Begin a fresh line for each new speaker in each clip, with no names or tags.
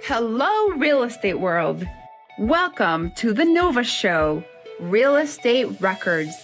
Hello, real estate world. Welcome to the Nova Show, Real Estate Records.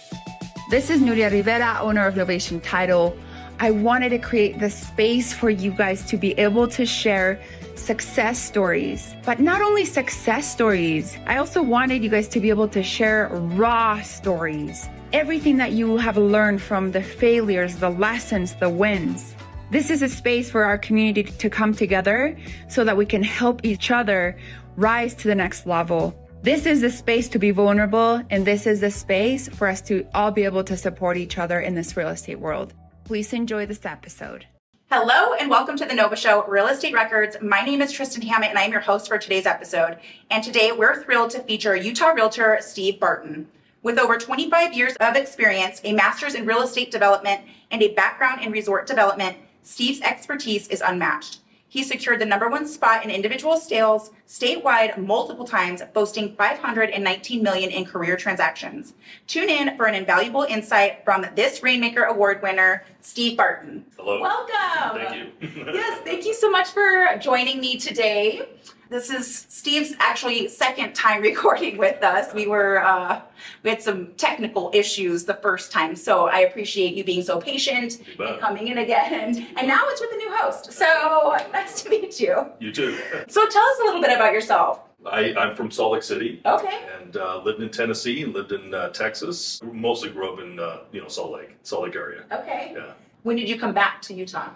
This is Nuria Rivera, owner of Novation Title. I wanted to create the space for you guys to be able to share success stories, but not only success stories. I also wanted you guys to be able to share raw stories. Everything that you have learned from the failures, the lessons, the wins. This is a space for our community to come together so that we can help each other rise to the next level. This is the space to be vulnerable, and this is the space for us to all be able to support each other in this real estate world. Please enjoy this episode.
Hello and welcome to the Nova Show, Real Estate Records. My name is Tristan Hammett and I'm your host for today's episode. And today we're thrilled to feature Utah realtor Steve Barton. With over 25 years of experience, a master's in real estate development, and a background in resort development, Steve's expertise is unmatched. He secured the #1 spot in individual sales statewide multiple times, boasting $519 million in career transactions. Tune in for an invaluable insight from this Rainmaker Award winner, Steve Barton.
Hello.
Welcome.
Thank you.
Yes, thank you so much for joining me today. This is Steve's actually second time recording with us. We had some technical issues the first time, so I appreciate you being so patient and coming in again. And now it's with a new host, so nice to meet you.
You too.
So tell us a little bit about yourself.
I'm from Salt Lake City.
Okay.
And lived in Tennessee and lived in Texas. Mostly grew up in Salt Lake area.
Okay.
Yeah.
When did you come back to Utah?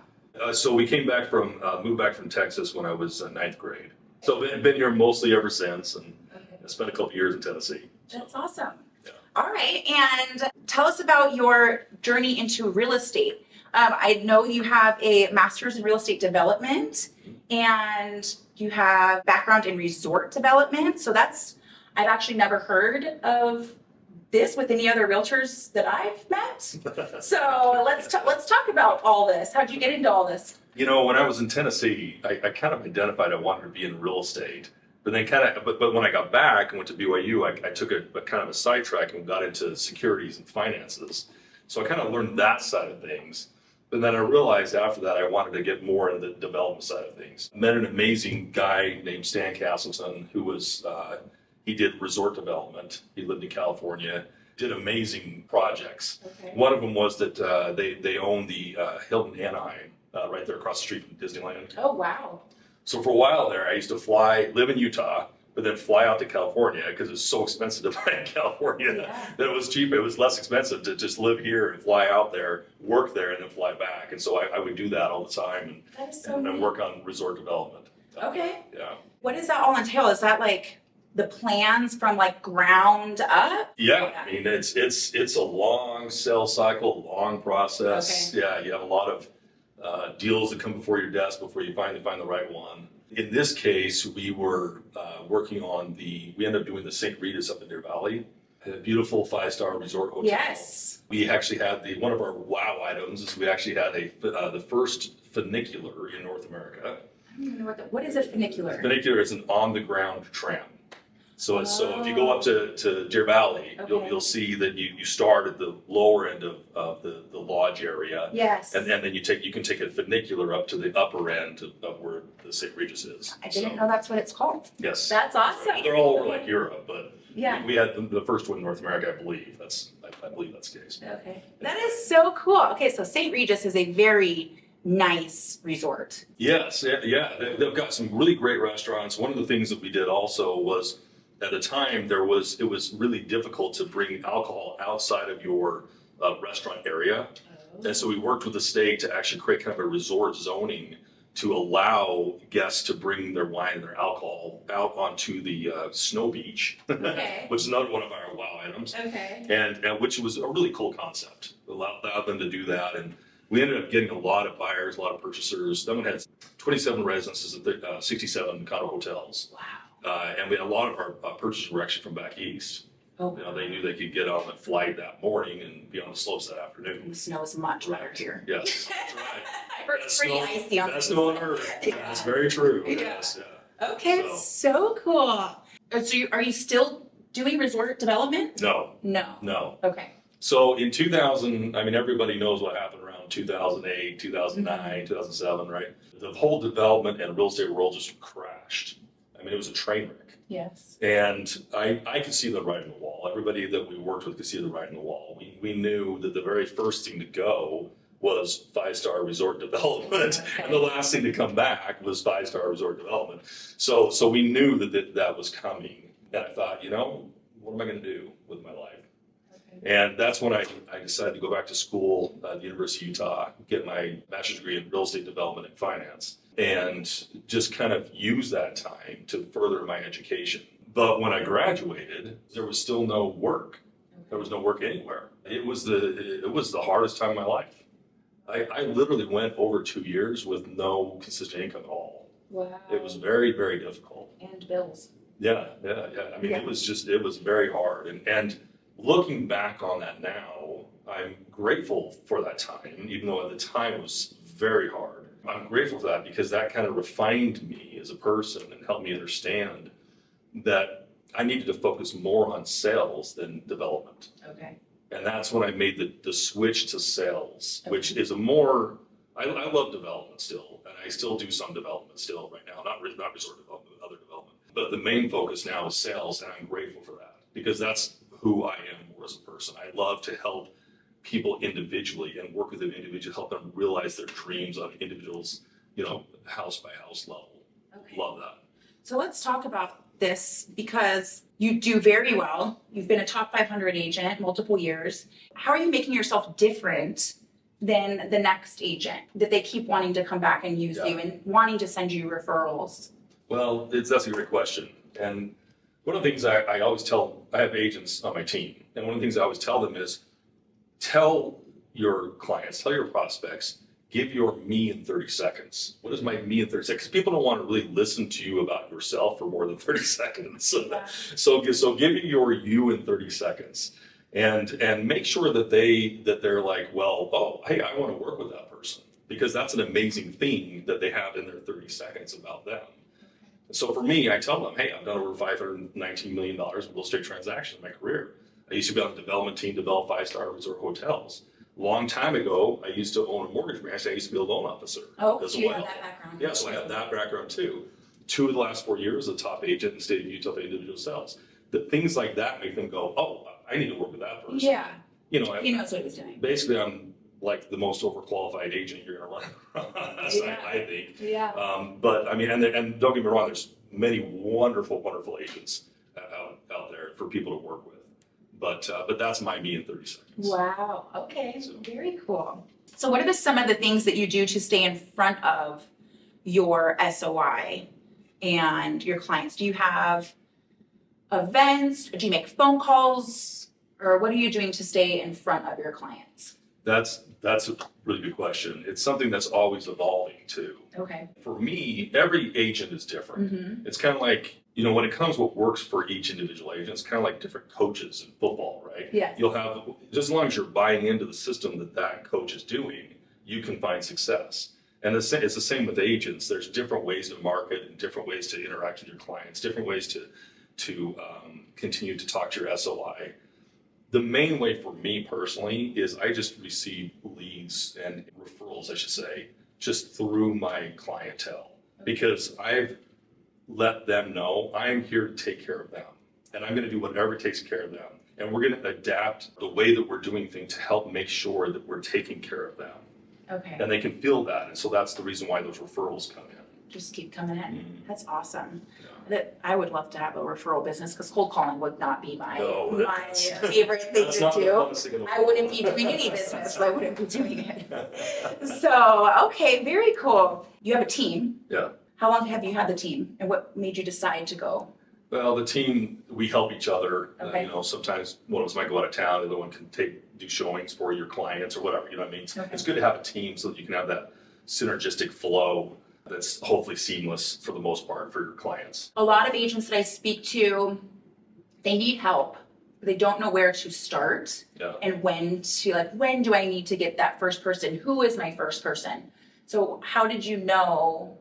So we moved back from Texas when I was ninth grade. So been here mostly ever since, and I spent a couple years in Tennessee. So.
That's awesome.
Yeah.
All right, and tell us about your journey into real estate. I know you have a master's in real estate development, and you have background in resort development. So I've actually never heard of this with any other realtors that I've met. So let's talk about all this. How'd you get into all this?
When I was in Tennessee, I kind of identified I wanted to be in real estate. But then but when I got back and went to BYU, I took a kind of a sidetrack and got into securities and finances. So I kind of learned that side of things. But then I realized after that I wanted to get more into the development side of things. I met an amazing guy named Stan Castleton who was, he did resort development. He lived in California, did amazing projects.
Okay.
One of them was that they own the Hilton Anaheim right there across the street from Disneyland.
Oh, wow.
So for a while there, I used to live in Utah, but then fly out to California because it was so expensive to buy in California that it was cheap. It was less expensive to just live here and fly out there, work there, and then fly back. And so I would do that all the time and work on resort development.
Okay.
Yeah.
What does that all entail? Is that like the plans from like ground up?
Yeah, I mean it's a long sales cycle, long process.
Okay.
Yeah, you have a lot of deals that come before your desk before you finally find the right one. In this case, we were working on we ended up doing the St. Rita's up in Deer Valley, a beautiful 5-star resort hotel.
Yes.
We actually had one of our wow items is we actually had the first funicular in North America.
I don't even know what is a funicular?
Funicular is an on-the-ground tram. So if you go up to Deer Valley,
Okay.
you'll see that you start at the lower end of the lodge area.
Yes.
And then you can take a funicular up to the upper end of where the St. Regis is.
I didn't know that's what it's called.
Yes.
That's awesome.
They're all over like Europe, but
Yeah.
we had the first one in North America, I believe. I believe that's the case.
Okay. That is so cool. Okay, so St. Regis is a very nice resort.
Yes, yeah. They've got some really great restaurants. One of the things that we did also was at the time it was really difficult to bring alcohol outside of your restaurant area.
Oh.
And so we worked with the state to actually create kind of a resort zoning to allow guests to bring their wine and their alcohol out onto the snow beach,
Okay.
which is another one of our wow items.
Okay.
And which was a really cool concept. Allowed them to do that, and we ended up getting a lot of buyers, a lot of purchasers. That one had 27 residences at 67 condo hotels.
Wow.
And we had a lot of our purchasers were actually from back east.
Oh.
They knew they could get on the flight that morning and be on the slopes that afternoon.
The snow is much better here.
Yes, that's right.
I heard it's pretty icy on the
Best snow on earth.
Yeah.
That's very true.
Yeah.
Yes, yeah.
Okay, so cool. So are you still doing resort development?
No.
No.
No.
Okay.
So in 2000, I mean, everybody knows what happened around 2008, 2009, 2007, right? The whole development and real estate world just crashed. I mean, it was a train wreck.
Yes.
And I could see the writing on the wall. Everybody that we worked with could see the writing on the wall. We knew that the very first thing to go was five-star resort development.
Okay.
And the last thing to come back was five-star resort development. So we knew that was coming. And I thought, what am I going to do with my life? And that's when I decided to go back to school at the University of Utah, get my master's degree in real estate development and finance, and just kind of use that time to further my education. But when I graduated, there was still no work. There was no work anywhere. It was the hardest time of my life. I literally went over 2 years with no consistent income at all.
Wow.
It was very, very difficult.
And bills.
Yeah. I mean, it was very hard. And looking back on that now, I'm grateful for that time, even though at the time it was very hard. I'm grateful for that because that kind of refined me as a person and helped me understand that I needed to focus more on sales than development.
Okay.
And that's when I made the switch to sales, which is I love development still, and I still do some development still right now, not resort development, but other development. But the main focus now is sales, and I'm grateful for that because that's who I am more as a person. I love to help people individually and work with them individually, help them realize their dreams on individuals, house by house level.
Okay.
Love that.
So let's talk about this because you do very well. You've been a top 500 agent multiple years. How are you making yourself different than the next agent that they keep wanting to come back and use you and wanting to send you referrals?
Well, that's a great question. And one of the things I always tell, I have agents on my team, and one of the things I always tell them is tell your clients, tell your prospects, give your me in 30 seconds. What is my me in 30 seconds? People don't want to really listen to you about yourself for more than 30 seconds. So give me your you in 30 seconds and make sure that they're like, well, oh, hey, I want to work with that person because that's an amazing thing that they have in their 30 seconds about them. So for me, I tell them, hey, I've done over $519 million in real estate transactions in my career. I used to be on the development team, develop five-star resort hotels. Long time ago, I used to own a mortgage branch. I used to be a loan officer as
you
well.
have that background.
Yeah, so I have that background too. 2 of the last 4 years, a top agent in the state of Utah for individual sales. The things like that make them go, oh, I need to work with that person.
Yeah.
He
knows what he's doing.
Basically, I'm like the most overqualified agent you're going to run across, I think.
Yeah.
But I mean, and don't get me wrong, there's many wonderful, wonderful agents out there for people to work with. But that's my me in 30 seconds.
Wow. Okay. So. Very cool. So what are some of the things that you do to stay in front of your SOI and your clients? Do you have events? Do you make phone calls? Or what are you doing to stay in front of your clients?
That's a really good question. It's something that's always evolving too.
Okay.
For me, every agent is different.
Mm-hmm.
It's kind of like, when it comes what works for each individual agent, it's kind of like different coaches in football, right?
Yes.
You'll have, just as long as you're buying into the system that coach is doing, you can find success. And it's the same with agents. There's different ways to market and different ways to interact with your clients, different ways to continue to talk to your SOI. The main way for me personally is I just receive leads and referrals, I should say, just through my clientele because I've let them know I'm here to take care of them and I'm going to do whatever it takes to care of them. And we're going to adapt the way that we're doing things to help make sure that we're taking care of them.
Okay.
And they can feel that. And so that's the reason why those referrals come in.
Just keep coming in.
Mm-hmm.
That's awesome.
Yeah.
That I would love to have a referral business because cold calling would not be my
that's-
favorite thing
That's
to
not the
do.
funnest thing in the
I
world.
wouldn't be doing any business if I wouldn't be doing it. So, okay, very cool. You have a team.
Yeah.
How long have you had the team and what made you decide to go?
Well, the team, we help each other.
Okay.
Sometimes one of us might go out of town, the other one can do showings for your clients or whatever, you know what I mean?
Okay.
It's good to have a team so that you can have that synergistic flow that's hopefully seamless for the most part for your clients.
A lot of agents that I speak to, they need help. They don't know where to start and when do I need to get that first person? Who is my first person? So how did you know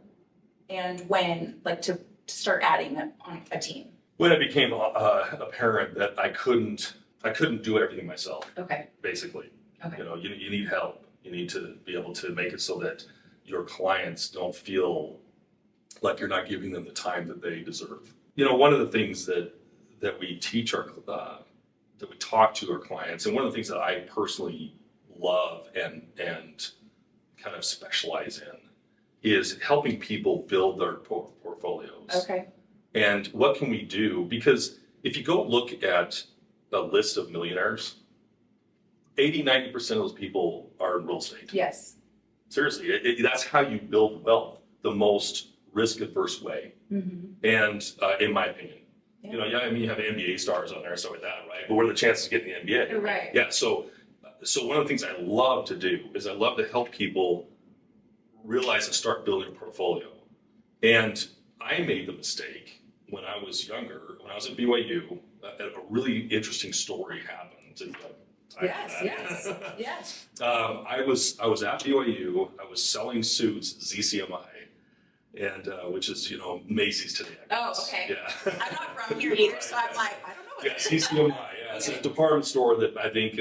and when, to start adding on a team?
When it became apparent that I couldn't I couldn't do everything myself,
Okay.
basically.
Okay.
You know, you need help. You need to be able to make it so that your clients don't feel like you're not giving them the time that they deserve. You know, one of the things that we teach that we talk to our clients, and one of the things that I personally love and kind of specialize in is helping people build their portfolios.
Okay.
And what can we do? Because if you go look at a list of millionaires, 80-90% of those people are in real estate.
Yes.
Seriously, that's how you build wealth, the most risk-averse way.
Mm-hmm.
And in my opinion,
Yeah.
you know, I mean, you have NBA stars on there and stuff like that, right? But what are the chances of getting the NBA?
Right.
Yeah. So one of the things I love to do is I love to help people realize and start building a portfolio. And I made the mistake when I was younger, when I was at BYU, a really interesting story happened.
Yes.
I was at BYU. I was selling suits, ZCMI, and which is, you know, Macy's today.
Oh, okay.
Yeah.
I'm not from here either, so I'm like, I don't know what
Yeah, ZCMI. Yeah, it's a department store that I think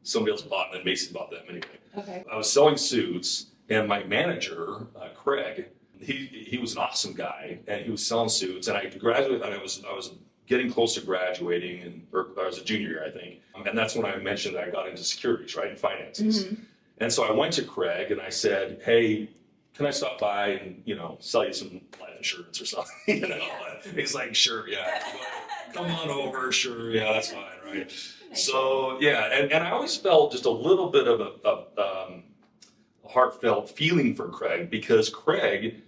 somebody else bought, and then Macy's bought them anyway.
Okay.
I was selling suits, and my manager, Craig, he was an awesome guy, and he was selling suits. And I graduated, and I was getting close to graduating, or I was a junior year, I think. And that's when I mentioned that I got into securities, right, and finances.
Mm-hmm.
And so I went to Craig and I said, "Hey, can I stop by and, you know, sell you some life insurance or something?" You know, he's like, "Sure, yeah, come on over, sure, yeah, that's fine, right?" So yeah, and I always felt just a little bit of a heartfelt feeling for Craig, because Craig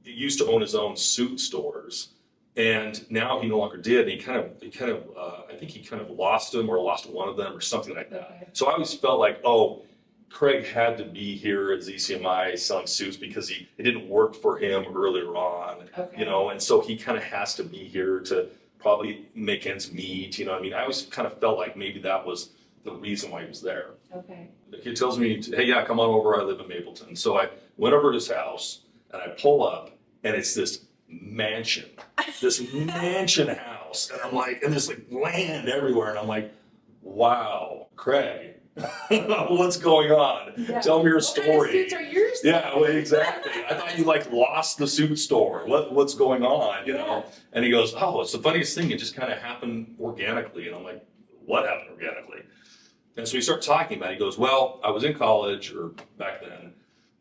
used to own his own suit stores, and now he no longer did. And he kind of I think he kind of lost them, or lost one of them, or something like that.
Okay.
So I always felt like, oh, Craig had to be here at ZCMI selling suits because it didn't work for him earlier on,
Okay.
you know, and so he kind of has to be here to probably make ends meet, you know what I mean? I always kind of felt like maybe that was the reason why he was there.
Okay.
He tells me, "Hey, yeah, come on over. I live in Mapleton." So I went over to his house, and I pull up, and it's this mansion house. And I'm like, and there's like land everywhere. And I'm like, wow, Craig, what's going on?
Yeah.
Tell me your
What
story.
kind of suits are yours?
Yeah, well, exactly. I thought you like lost the suit store. What's going on, you know? And he goes, "Oh, it's the funniest thing. It just kind of happened organically." And I'm like, "What happened organically?" And so we start talking about it. He goes, "Well, I was in college, or back then."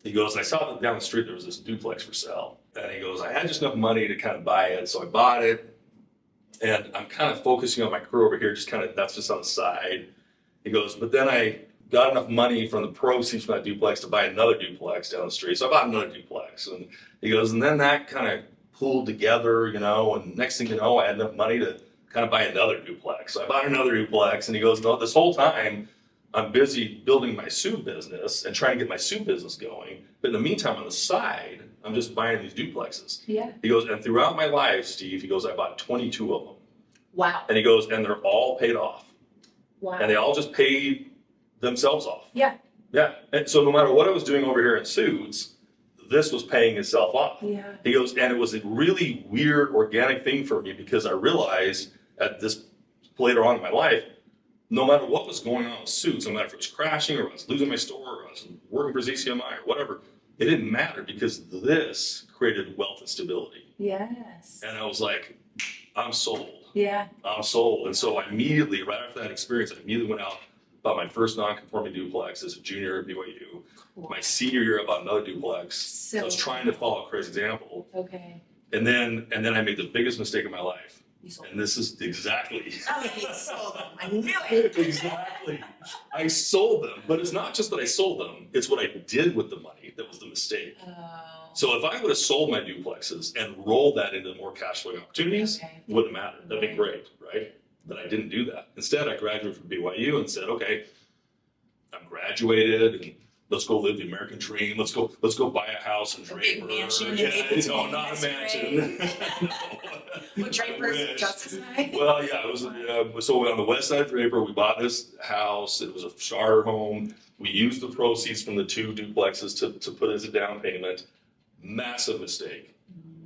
He goes, "I saw that down the street there was this duplex for sale." And he goes, "I had just enough money to kind of buy it, so I bought it. And I'm kind of focusing on my career over here, that's just on the side." He goes, "But then I got enough money from the proceeds from that duplex to buy another duplex down the street. So I bought another duplex." And he goes, "And then that kind of pulled together, you know, and next thing you know, I had enough money to kind of buy another duplex. So I bought another duplex." And he goes, "No, this whole time I'm busy building my suit business and trying to get my suit business going. But in the meantime, on the side, I'm just buying these duplexes."
Yeah.
He goes, "And throughout my life, Steve," he goes, "I bought 22 of them."
Wow.
And he goes, "And they're all paid off.
Wow.
And they all just paid themselves off."
Yeah.
Yeah. And so no matter what I was doing over here in suits, this was paying itself off.
Yeah.
He goes, and it was a really weird organic thing for me, because I realized at this later on in my life, no matter what was going on with suits, no matter if it was crashing, or I was losing my store, or I was working for ZCMI or whatever, it didn't matter, because this created wealth and stability.
Yes.
And I was like, "I'm sold.
Yeah.
I'm sold." And so I immediately, right after that experience, I immediately went out, bought my first non-conforming duplex as a junior at BYU.
Cool.
My senior year, I bought another duplex.
So
I was trying to follow Craig's example.
Okay.
And then I made the biggest mistake of my life.
You sold
And this is exactly.
Oh, you sold them. I knew it.
Exactly. I sold them. But it's not just that I sold them, it's what I did with the money that was the mistake.
Oh.
So if I would have sold my duplexes and rolled that into more cash flowing opportunities,
Okay.
it wouldn't matter. That'd be great, right? But I didn't do that. Instead, I graduated from BYU and said, "Okay, I'm graduated, and let's go live the American dream. Let's go buy a house in
A big
Draper."
mansion in
Yeah,
Mapleton,
no, not a
that's
mansion.
Well, Draper's
I wish.
just as high.
Well, yeah, it was. So on the west side of Draper, we bought this house. It was a starter home. We used the proceeds from the two duplexes to put as a down payment. Massive mistake,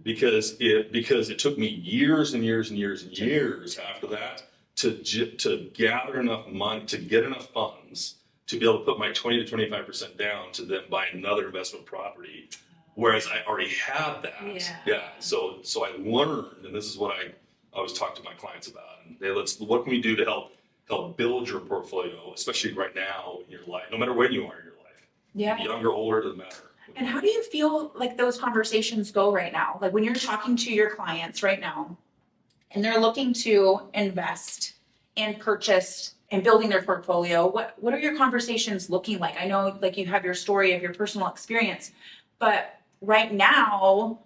because it took me years and years and years and years after that to gather enough money, to get enough funds to be able to put my 20 to 25% down to then buy another investment property. Whereas I already had that. Yeah. So I learned, and this is what I always talk to my clients about. And what can we do to help build your portfolio, especially right now in your life, no matter when you are in your life.
Yeah.
Younger, older, doesn't matter.
And how do you feel like those conversations go right now? Like when you're talking to your clients right now and they're looking to invest and purchase and building their portfolio, what are your conversations looking like? I know like you have your story of your personal experience, but right now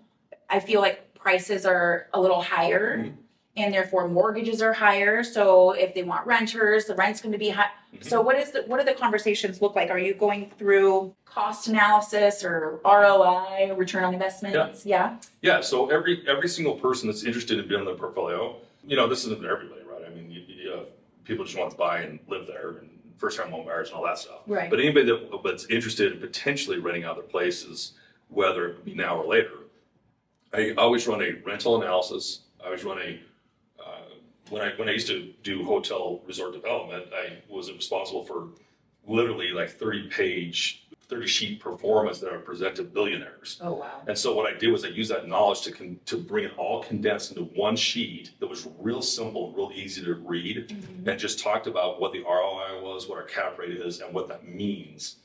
I feel like prices are a little higher and therefore mortgages are higher. So if they want renters, the rent's going to be high. So what do the conversations look like? Are you going through cost analysis or ROI, return on investments? Yeah.
So every single person that's interested in building their portfolio, this isn't everybody, right? I mean, you have people just want to buy and live there and first-time home buyers and all that stuff.
Right.
But anybody that's interested in potentially renting out their places, whether it be now or later, I always run a rental analysis. I always run when I used to do hotel resort development, I was responsible for literally like 30-sheet performance that I would present to billionaires.
Oh, wow.
And so what I did was I used that knowledge to bring it all condensed into one sheet that was real simple and real easy to read, and just talked about what the ROI was, what our cap rate is, and what that means.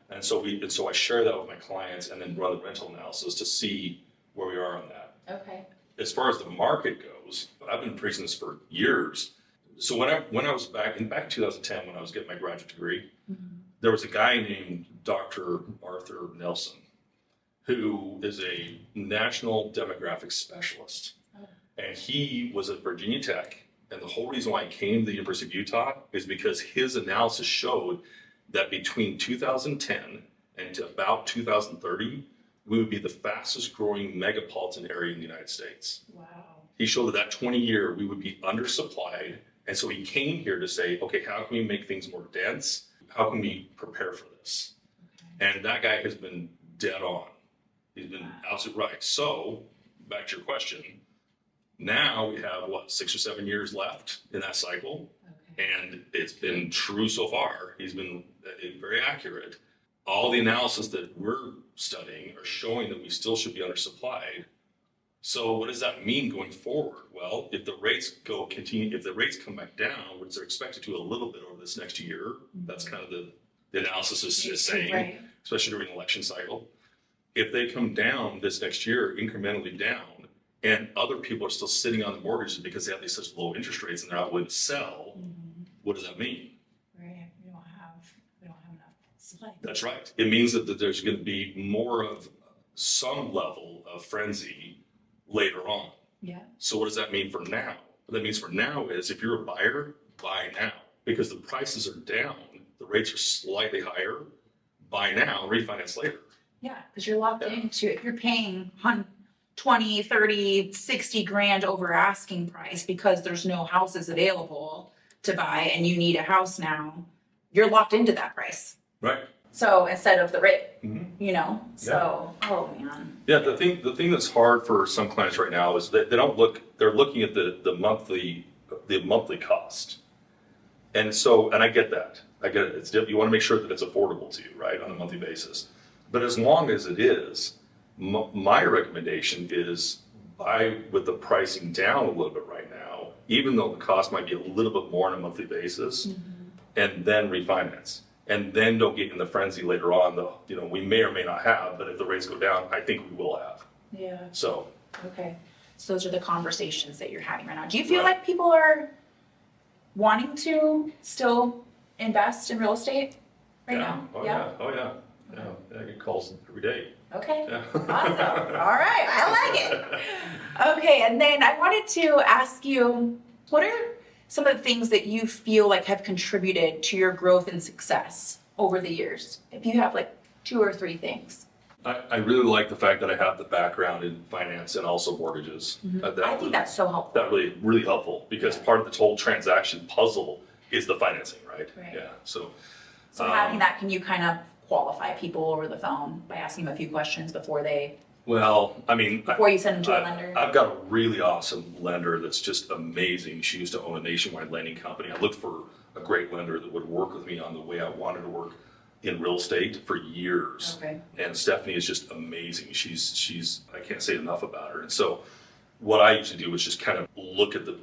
And so I share that with my clients and then run the rental analysis to see where we are on that.
Okay.
As far as the market goes, I've been preaching this for years. So when I was back in 2010, when I was getting my graduate degree, there was a guy named Dr. Arthur Nelson, who is a national demographic specialist. And he was at Virginia Tech. And the whole reason why he came to the University of Utah is because his analysis showed that between 2010 and to about 2030, we would be the fastest growing megapolitan area in the United States.
Wow.
He showed that 20-year we would be undersupplied. And so he came here to say, okay, how can we make things more dense? How can we prepare for this? And that guy has been dead on. He's been absolutely right. So back to your question, now we have 6 or 7 years left in that cycle. And it's been true so far. He's been very accurate. All the analysis that we're studying are showing that we still should be undersupplied. So what does that mean going forward? Well, if the rates come back down, which they're expected to a little bit over this next year, that's kind of the analysis is saying, right, especially during the election cycle. If they come down this next year, incrementally down, and other people are still sitting on the mortgages because they have these such low interest rates and they're not willing to sell, what does that mean?
Right, we don't have enough supply.
That's right. It means that there's going to be more of some level of frenzy later on.
Yeah.
So what does that mean for now? What that means for now is if you're a buyer, buy now because the prices are down, the rates are slightly higher. Buy now, refinance later.
Yeah, because you're locked into it. You're paying 20, 30, 60 grand over asking price because there's no houses available to buy and you need a house now. You're locked into that price.
Right.
So instead of the rate, so, oh man.
Yeah, the thing that's hard for some clients right now is that they're looking at the monthly cost. And I get that. I get it. You want to make sure that it's affordable to you, right, on a monthly basis. But as long as it is, my recommendation is buy with the pricing down a little bit right now, even though the cost might be a little bit more on a monthly basis, and then refinance. And then don't get in the frenzy later on. We may or may not have, but if the rates go down, I think we will have.
Yeah.
So.
Okay. So those are the conversations that you're having right now. Do you feel like people are wanting to still invest in real estate right now?
Oh yeah. I get calls every day.
Okay.
Yeah.
Awesome. All right. I like it. Okay. And then I wanted to ask you, what are some of the things that you feel like have contributed to your growth and success over the years? If you have like 2 or 3 things.
I really like the fact that I have the background in finance and also mortgages.
I think that's so helpful.
That really helpful because part of the whole transaction puzzle is the financing, right? Yeah. So
having that, can you kind of qualify people over the phone by asking them a few questions before they
Well, I mean,
before you send them to a lender?
I've got a really awesome lender that's just amazing. She used to own a nationwide lending company. I looked for a great lender that would work with me on the way I wanted to work in real estate for years.
Okay.
And Stephanie is just amazing. She's I can't say enough about her. And so what I usually do is just kind of look at the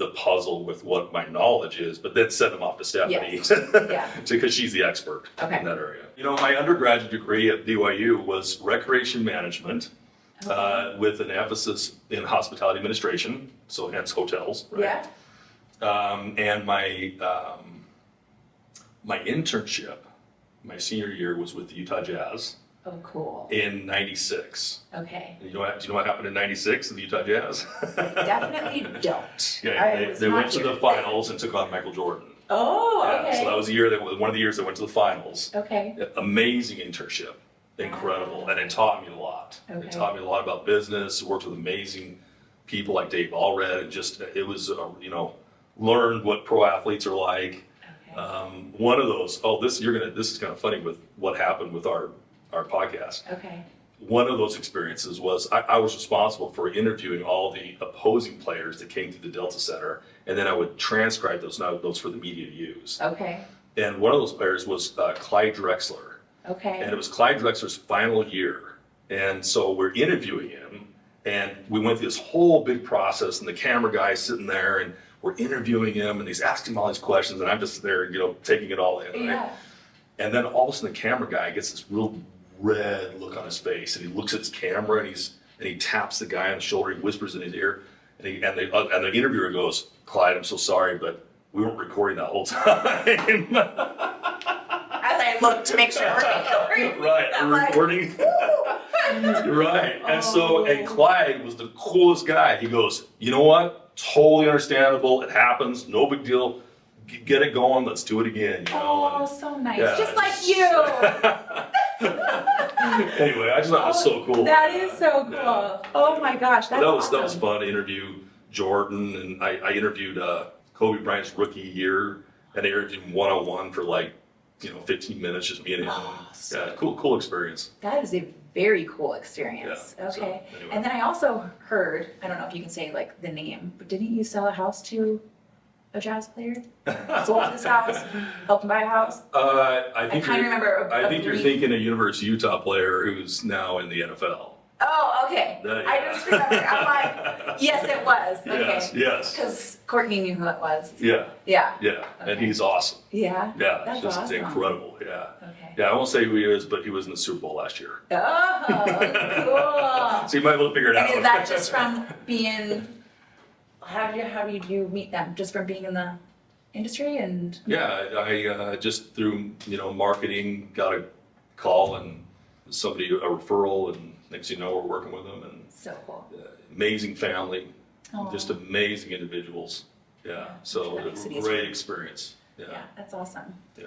puzzle with what my knowledge is, but then send them off to Stephanie
Yeah.
because she's the expert
Okay.
in that area. You know, my undergraduate degree at BYU was recreation management with an emphasis in hospitality administration, so hence hotels, right?
Yeah.
And my internship, my senior year, was with the Utah Jazz
Oh, cool.
in '96.
Okay.
And do you know what happened in '96 in the Utah Jazz?
Definitely don't.
Yeah, they went to the finals and took on Michael Jordan.
Oh,
Yeah,
okay.
so that was the year one of the years they went to the finals.
Okay.
Amazing internship, incredible, and it taught me a lot.
Okay.
It taught me a lot about business. Worked with amazing people like Dave Allred, and just it was learned what pro athletes are like.
Okay.
One of those. This is kind of funny with what happened with our podcast.
Okay.
One of those experiences was I was responsible for interviewing all the opposing players that came to the Delta Center, and then I would transcribe those for the media to use.
Okay.
And one of those players was Clyde Drexler.
Okay.
And it was Clyde Drexler's final year. And so we're interviewing him, and we went through this whole big process, and the camera guy's sitting there, and we're interviewing him, and he's asking him all these questions, and I'm just there, taking it all in. Right?
Yeah.
And then all of a sudden the camera guy gets this real red look on his face, and he looks at his camera, and he taps the guy on the shoulder, he whispers in his ear, and the interviewer goes, "Clyde, I'm so sorry, but we weren't recording that whole time."
As I look to make sure we're recording.
Right,
I'm
we're
like,
recording. Right. And Clyde was the coolest guy. He goes, "You know what? Totally understandable. It happens. No big deal. Get it going. Let's do it again."
Oh, so nice.
Yeah.
Just like you.
Anyway, I just thought it was so cool.
That is so cool.
Yeah.
Oh my gosh, that's awesome.
That was fun to interview Jordan, and I interviewed Kobe Bryant's rookie year, and I interviewed him one-on-one for 15 minutes, just me and him.
So
Yeah, cool experience.
that is a very cool experience.
Yeah, so,
Okay.
anyway.
And then I also heard, I don't know if you can say the name, but didn't you sell a house to a jazz player? Sold his house, helped him buy a house?
I think
kinda remember
I
a
think you're
brief-
thinking a University of Utah player who's now in the NFL.
Oh, okay. I just remember. I'm like, yes, it was. Okay.
Yes.
Because Courtney knew who it was.
Yeah.
Yeah.
Yeah. And
Okay.
he's awesome.
Yeah.
Yeah.
That's
Just
awesome.
incredible. Yeah.
Okay.
Yeah. I won't say who he is, but he was in the Super Bowl last year.
Oh, cool.
So you might be able to figure it out.
And is that just from being? How did you meet them? Just from being in the industry and?
Yeah. I just through marketing got a call and a referral, and next thing you know we're working with them, and
So cool.
amazing family,
Aw.
just amazing individuals. Yeah. So
That makes it easier.
great experience.
Yeah, that's awesome.
Yeah.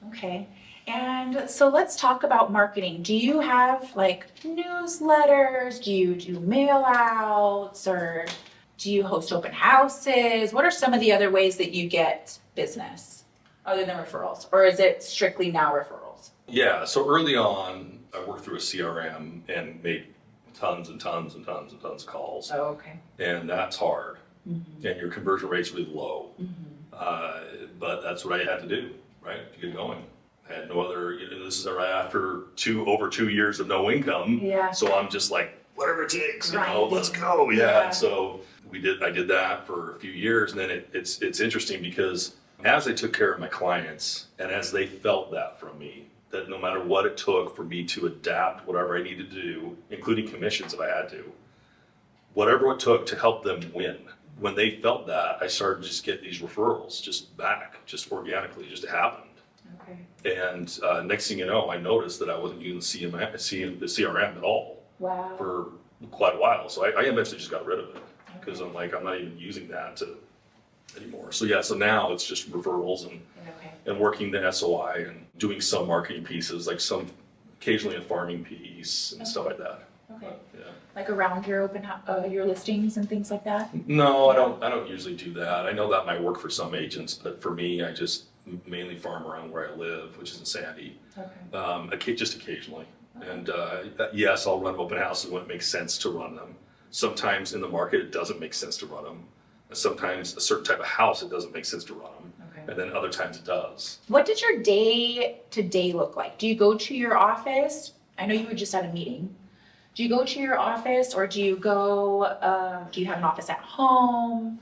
Okay. And so let's talk about marketing. Do you have newsletters? Do you do mail outs, or do you host open houses? What are some of the other ways that you get business other than referrals? Or is it strictly now referrals?
Yeah, so early on, I worked through a CRM and made tons and tons and tons and tons of calls.
Oh, okay.
And that's hard. And your conversion rate's really low. But that's what I had to do, right, to get going. I had no other, this is right after over 2 years of no income.
Yeah.
So I'm just like, whatever it takes,
Grinding.
let's go. Yeah.
Yeah.
And so I did that for a few years, and then it's interesting because as I took care of my clients and as they felt that from me, that no matter what it took for me to adapt whatever I needed to do, including commissions if I had to, whatever it took to help them win. When they felt that, I started to just get these referrals just organically, just happened.
Okay.
And next thing you know, I noticed that I wasn't using the CRM at all
Wow.
for quite a while. So I eventually just got rid of it because I'm not even using that anymore. So yeah, so now it's just referrals and
Okay.
working the SOI and doing some marketing pieces, occasionally a farming piece and stuff like that.
Okay.
Yeah.
Like around your your listings and things like that?
No, I don't usually do that. I know that might work for some agents, but for me, I just mainly farm around where I live, which is in Sandy.
Okay.
Just occasionally. And yes, I'll run open houses when it makes sense to run them. Sometimes in the market, it doesn't make sense to run them. Sometimes a certain type of house, it doesn't make sense to run them.
Okay.
And then other times it does.
What does your day to day look like? Do you go to your office? I know you were just at a meeting. Do you go to your office, or do you go, do you have an office at home?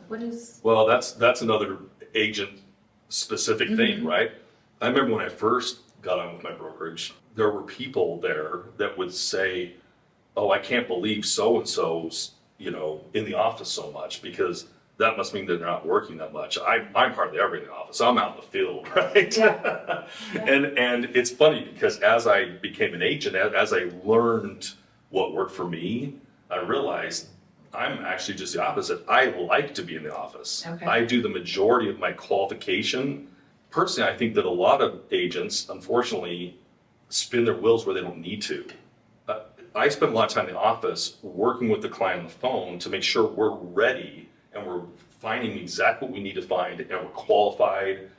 What is?
Well, that's another agent specific thing, right? I remember when I first got on with my brokerage, there were people there that would say, oh, I can't believe so-and-so's, in the office so much, because that must mean that they're not working that much. I'm hardly ever in the office. I'm out in the field, right?
Yeah.
And it's funny because as I became an agent, as I learned what worked for me, I realized I'm actually just the opposite. I like to be in the office.
Okay.
I do the majority of my qualification. Personally, I think that a lot of agents, unfortunately, spin their wheels where they don't need to. I spend a lot of time in the office working with the client on the phone to make sure we're ready and we're finding exactly what we need to find and we're qualified,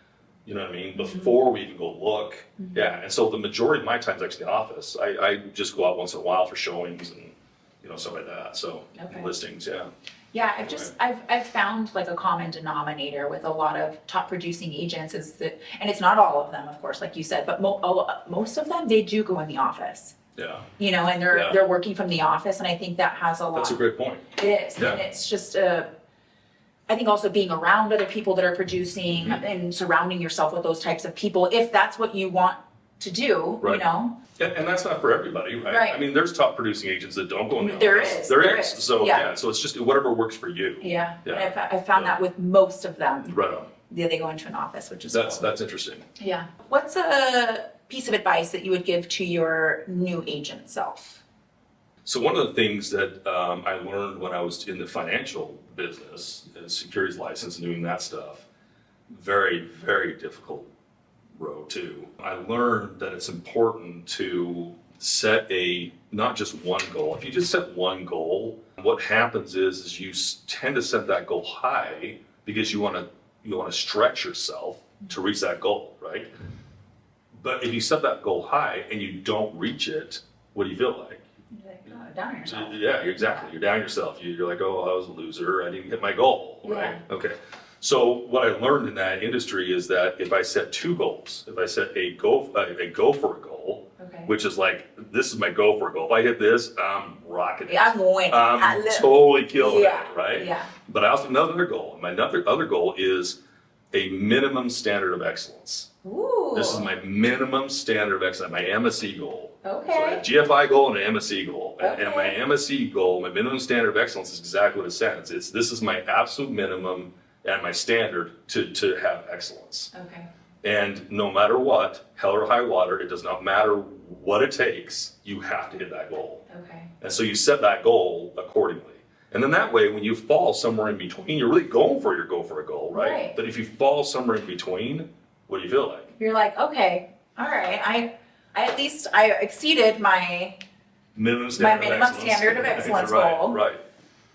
you know what I mean, before we even go look. Yeah, and so the majority of my time is actually in the office. I just go out once in a while for showings and, stuff like that, so listings, yeah.
Yeah, I've found like a common denominator with a lot of top producing agents is that, and it's not all of them, of course, like you said, but most of them, they do go in the office.
Yeah.
And they're working from the office, and I think that has a lot.
That's a great point.
It is,
Yeah.
and it's just I think also being around other people that are producing and surrounding yourself with those types of people, if that's what you want to do,
Right. And that's not for everybody, right?
Right.
I mean, there's top producing agents that don't go in the
There
office.
is,
There
there
is.
is.
So,
Yeah.
so it's just whatever works for you.
Yeah,
Yeah.
and I've found that with most of them.
Right on.
Yeah, they go into an office, which is
That's
cool.
interesting.
Yeah. What's a piece of advice that you would give to your new agent self?
So one of the things that I learned when I was in the financial business, securities license, and doing that stuff, very, very difficult road too. I learned that it's important to set not just one goal. If you just set one goal, what happens is you tend to set that goal high because you want to stretch yourself to reach that goal, right? But if you set that goal high and you don't reach it, what do you feel like?
You're like, oh, down yourself.
Yeah, exactly. You're down yourself. You're like, oh, I was a loser. I didn't hit my goal, right?
Yeah.
Okay. So what I learned in that industry is that if I set two goals, if I set a go for a goal,
Okay.
which is like, this is my go for a goal. If I hit this, I'm rocking it.
Yeah, I'm winning.
I'm totally killing
Yeah,
it, right?
yeah.
But I also have another goal. My other goal is a minimum standard of excellence.
Ooh.
This is my minimum standard of excellence, my MSE goal.
Okay.
So I have a GFI goal and an MSE goal. And my
Okay.
MSE goal, my minimum standard of excellence, is exactly what it says. This is my absolute minimum and my standard to have excellence.
Okay.
And no matter what, hell or high water, it does not matter what it takes, you have to hit that goal.
Okay.
And so you set that goal accordingly. And then that way, when you fall somewhere in between, you're really going for your go for a goal, right?
Right.
But if you fall somewhere in between, what do you feel like?
You're like, okay, all right, I at least I exceeded my
Minimum standard
minimum
of excellence.
standard of excellence
right,
goal.
Right.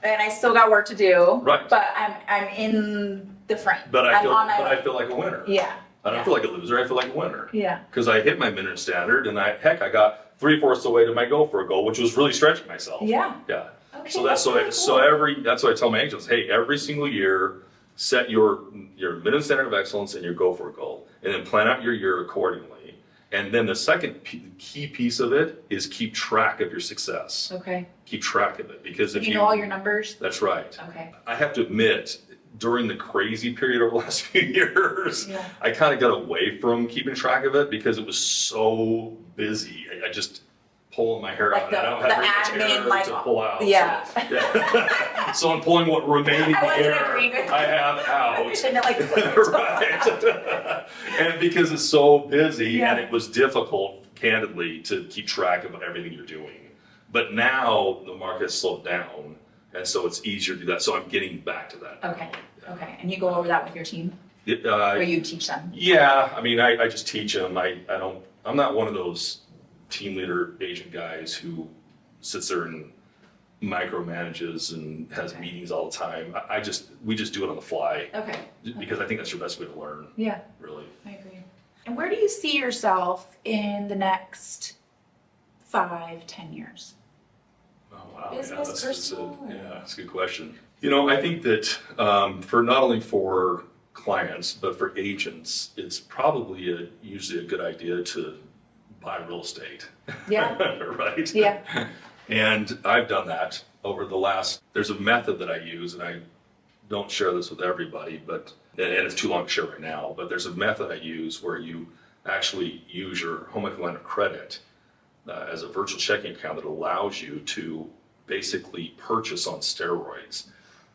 and I still got work to do.
Right.
But I'm in the frame.
But I
I'm
feel like a winner.
Yeah.
I don't feel like a loser. I feel like a winner.
Yeah.
Because I hit my minimum standard, and I got 3/4 the way to my goal for a goal, which was really stretching myself.
Yeah.
Yeah.
Okay,
So that's
really cool.
that's what I tell my agents. Hey, every single year, set your minimum standard of excellence and your goal for a goal, and then plan out your year accordingly. And then the second key piece of it is keep track of your success.
Okay.
Keep track of it, because if
You know all your numbers?
That's right.
Okay.
I have to admit, during the crazy period over the last few years,
Yeah.
I kind of got away from keeping track of it because it was so busy. I just pulling my hair
Like
out, and I don't
the
have very much
admin,
hair
like,
to pull out.
yeah.
So, yeah. So I'm pulling what remaining
I wasn't
hair
agreeing with
I have out.
And like,
Right. And because it's so busy,
Yeah.
and it was difficult, candidly, to keep track of everything you're doing. But now the market has slowed down, and so it's easier to do that. So I'm getting back to that.
Okay.
now.
Okay. And you go over that with your team?
It,
Or you teach them?
yeah, I mean, I just teach them. I'm not one of those team leader agent guys who sits there and micromanages and has
Okay.
meetings all the time. We just do it on the fly,
Okay.
because I think that's your best way to learn,
Yeah.
really.
I agree. And where do you see yourself in the next 5, 10 years?
Oh, wow.
Business,
That's
personal?
that's a good question. I think that for not only for clients, but for agents, it's probably usually a good idea to buy real estate.
Yeah.
Right?
Yeah.
And I've done that over there's a method that I use, and I don't share this with everybody, and it's too long to share right now, but there's a method I use where you actually use your home equity line of credit as a virtual checking account that allows you to basically purchase on steroids.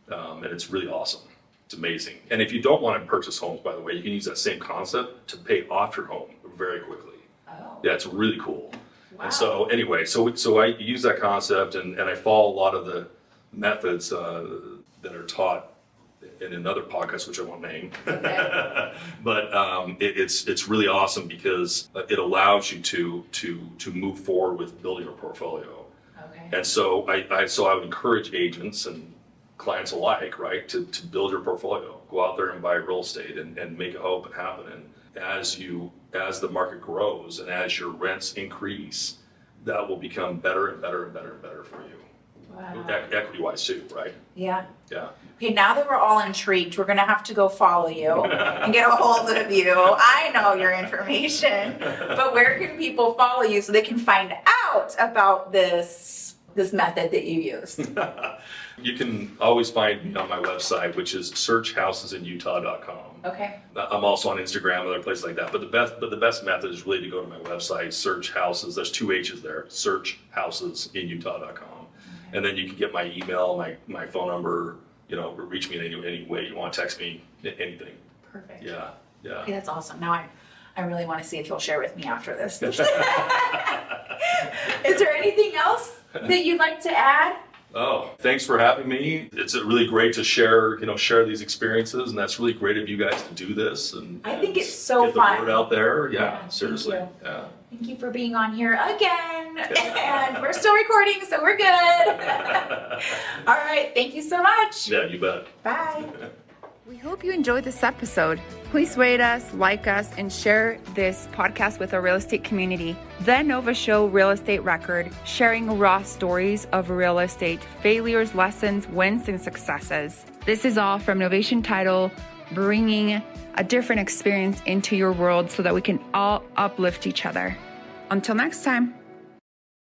And it's really awesome. It's amazing. And if you don't want to purchase homes, by the way, you can use that same concept to pay off your home very quickly.
Oh.
Yeah, it's really cool.
Wow.
And so anyway, so I use that concept and I follow a lot of the methods that are taught in another podcast, which I won't name.
Okay.
But it's really awesome because it allows you to move forward with building a portfolio.
Okay.
And so I would encourage agents and clients alike, right, to build your portfolio. Go out there and buy real estate and make it happen. And as the market grows and as your rents increase, that will become better and better and better and better for you.
Wow.
Equity-wise too, right?
Yeah.
Yeah.
Okay, now that we're all intrigued, we're going to have to go follow you and get a hold of you. I know your information, but where can people follow you so they can find out about this method that you use?
You can always find me on my website, which is searchhousesinutah.com.
Okay.
I'm also on Instagram and other places like that. But the best method is really to go to my website, search houses. There's 2 H's there. Searchhousesinutah.com. Okay. And then you can get my email, my phone number. Reach me in any way you want. Text me, anything.
Perfect.
Yeah.
Okay, that's awesome. Now I really want to see if you'll share with me after this. Is there anything else that you'd like to add?
Oh, thanks for having me. It's really great to share these experiences, and that's really great of you guys to do this. And
I think it's so
get
fun.
the word out there. Yeah,
Thank
seriously.
you.
Yeah.
Thank you for being on here again. And we're still recording, so we're good. All right, thank you so much.
Yeah, you bet.
Bye.
We hope you enjoyed this episode. Please rate us, like us, and share this podcast with our real estate community. The Nova Show Real Estate Record, sharing raw stories of real estate, failures, lessons, wins, and successes. This is all from Novation Title, bringing a different experience into your world so that we can all uplift each other. Until next time.